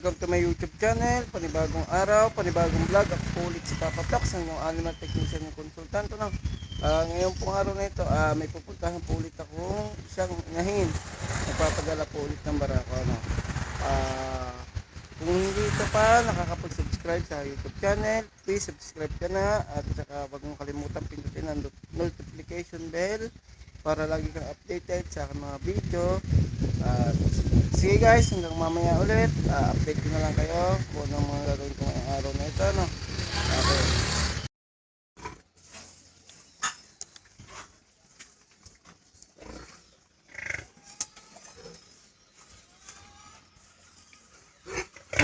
Welcome to my YouTube channel, panibagong araw, panibagong vlog. Ako po ulit si Papa Plax, ang yung animal technician ng konsultanto. Ngayon pong araw na ito, may pupuntahan po ulit akong isang inahin. Nagpapadala po ulit ng barako. Kung hindi ka pa nakakapag-subscribe sa YouTube channel, please subscribe ka na. At saka wag mong kalimutan pindutin ang notification bell para lagi kang updated sa aking mga video. Sige guys, hanggang mamaya ulit. Update ko na lang kayo kung anong mga gagawin ko ngayong araw na ito. Okay.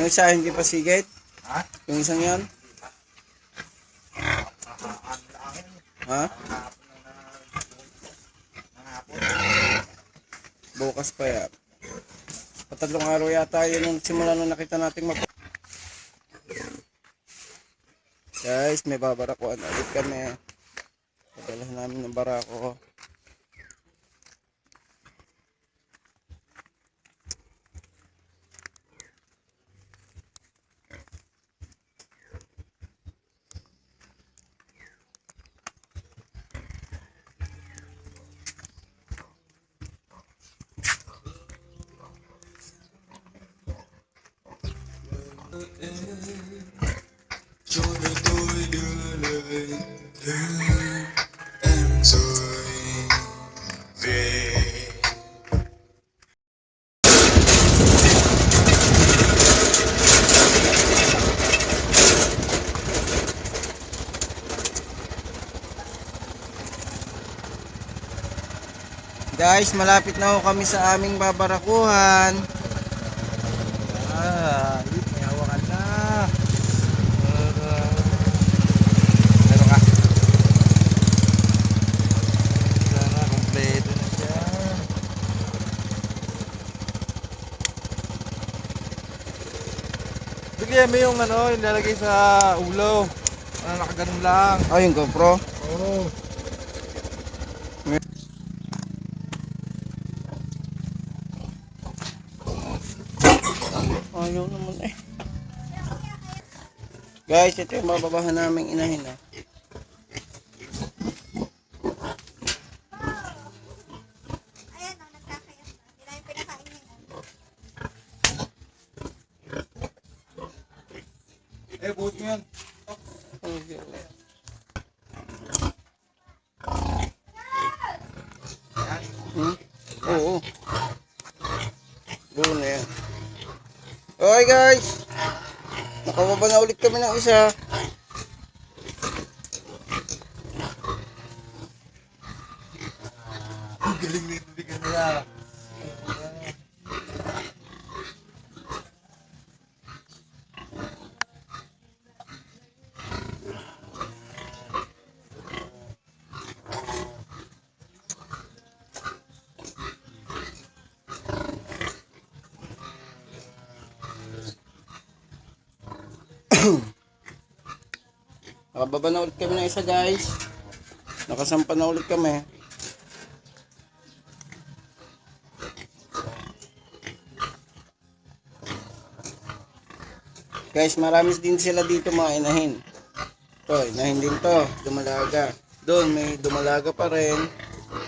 Yung isa hindi pa sigit? Ha? Yung isang yan? Ha? Bukas pa yan. Patatlong araw yata yun nung simula nung nakita nating guys, may babarakuan ulit kami. Padalahan namin ng barako. Cho đời tôi đưa lời em rồi về. Guys, malapit na ho kami sa aming babarakuhan. May hawakan na. Meron ka. Sana, kompleto na siya. Bigyan mo yung yung lalagay sa ulo. Nakaganon lang. Oh, yung GoPro. Oo. Ayaw naman eh. Guys, ito yung bababahan naming inahin. Ayan, nagkakayat na. Hindi namin pinakain ngayon. Buhot mo yan. Oo. Buo na yan. Okay guys, nakababa na ulit kami ng isa. Ang galing na ito. Bigyan nila. Nakababa na ulit kami ng isa guys. Nakasampa na ulit kami. Guys, marami din sila dito mga inahin. Ito, inahin din to. Dumalaga. Doon may dumalaga pa rin.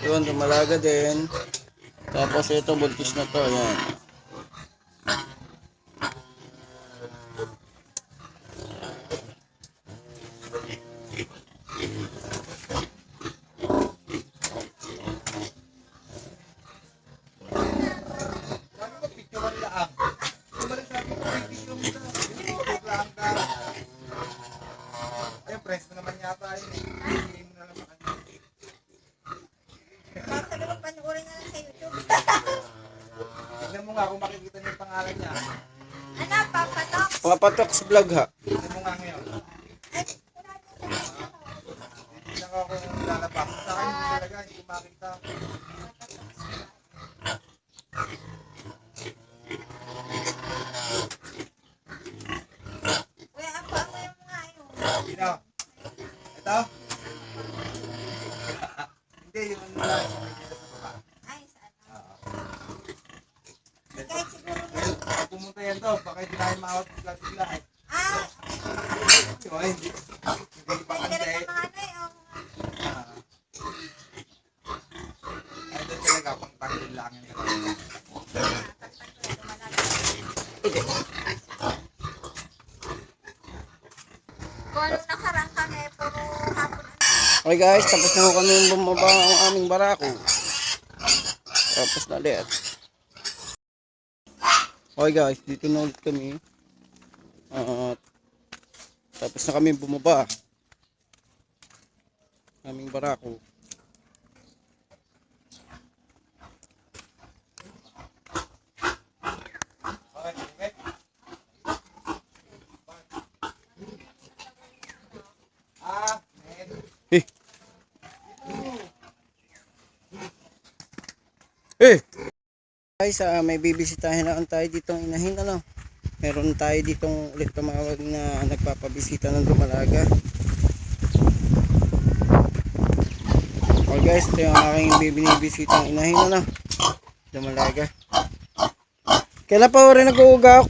Doon dumalaga din. Tapos ito buntis na to. Yan. Presto naman yata yun. Hindi mo na lang sa kanya. Baka naman panoorin na lang sa YouTube. Tignan mo nga kung makikita niyo yung pangalan niya. Ano, papatok? Papatok sa vlog ha. Tignan mo nga ngayon. Tignan ko kung lalabas. Sa akin hindi talaga, hindi ko makita. Kuya, ang pangoy mo nga yun. Sino? Ito? Hindi, yung lang. Ay, saan? Kahit siguro Pumunta yan to. baka hindi tayo maawat bigla eh. Ah, So, hindi pa pwede kasi. rin mga ano eh. Oh. Ay, doon talaga, pang tanggal lang yung gano'n. Kung anong nakarang kami, puro hapon. Okay guys, tapos na ho kami bumaba ang aming barako. Tapos na ulit. Okay guys, dito na ulit kami. At tapos na kami bumaba. Aming barako. Eh. Eh. Guys, may bibisitahin na tayo ditong inahin ano. Meron tayo ditong ulit tumawag na nagpapabisita ng Dumalaga. Okay guys, ito yung aking binibisitang inahin ano. Dumalaga. Kailan pa rin nag-uugak?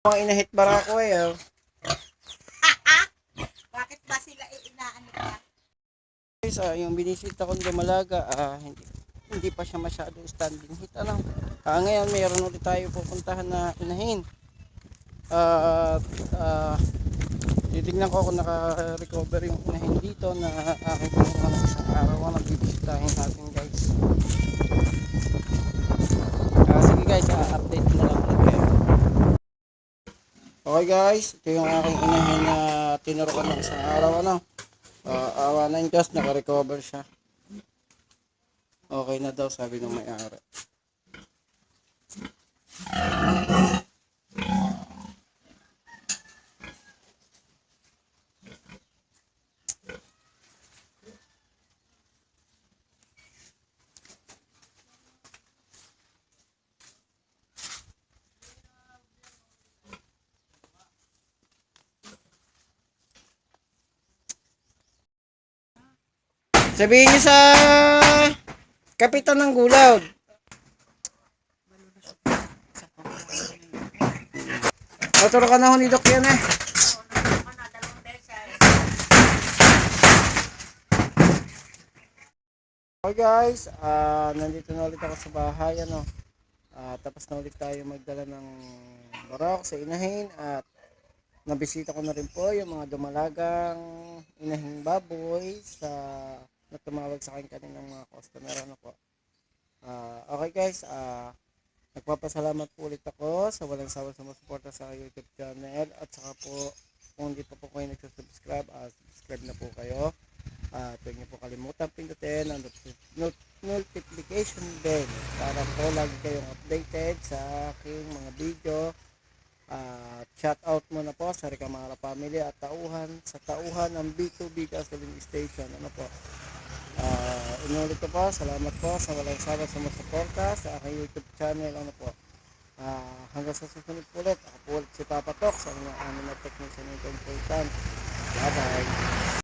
Mga inahit barako eh. Oh. Bakit ba sila inaano ka? Guys, yung binisita kong Dumalaga, hindi pa siya masyado standing hit. Ano? Ngayon, mayroon ulit tayo pupuntahan na inahin. Titignan ko kung naka-recover yung inahin dito na aking pumunta ng isang araw na bibisitahin natin guys. Sige guys, update na lang ulit kayo. Okay guys, ito yung aking inahin na tinuruan ng isang araw. Ano? Awa na yung Diyos, naka-recover siya. Okay na daw, sabi ng may-ari. Sabihin niyo sa kapitan ng Gulaw. Maturo ka na ho ni Doc yan eh. Okay guys, nandito na ulit ako sa bahay ano. Tapos na ulit tayo magdala ng barako sa inahin at nabisita ko na rin po yung mga dumalagang inahing baboy sa na tumawag sa akin kaninang mga customer ano po. Okay guys, nagpapasalamat po ulit ako sa walang sawa sa suporta sa YouTube channel at saka po kung hindi pa po kayo nagsusubscribe, subscribe na po kayo. Huwag niyo po kalimutan pindutin ang notification bell para po lagi kayong updated sa aking mga video. Shout out muna po sa Ricamara family at sa tauhan ng B2B Gasoline Station ano po. Inulit ko po, salamat po sa walang sawa sa suporta sa aking YouTube channel ano po. Hanggang sa susunod po ulit, ako po ulit si Papa Tok sa mga anime technician and consultant. Bye bye.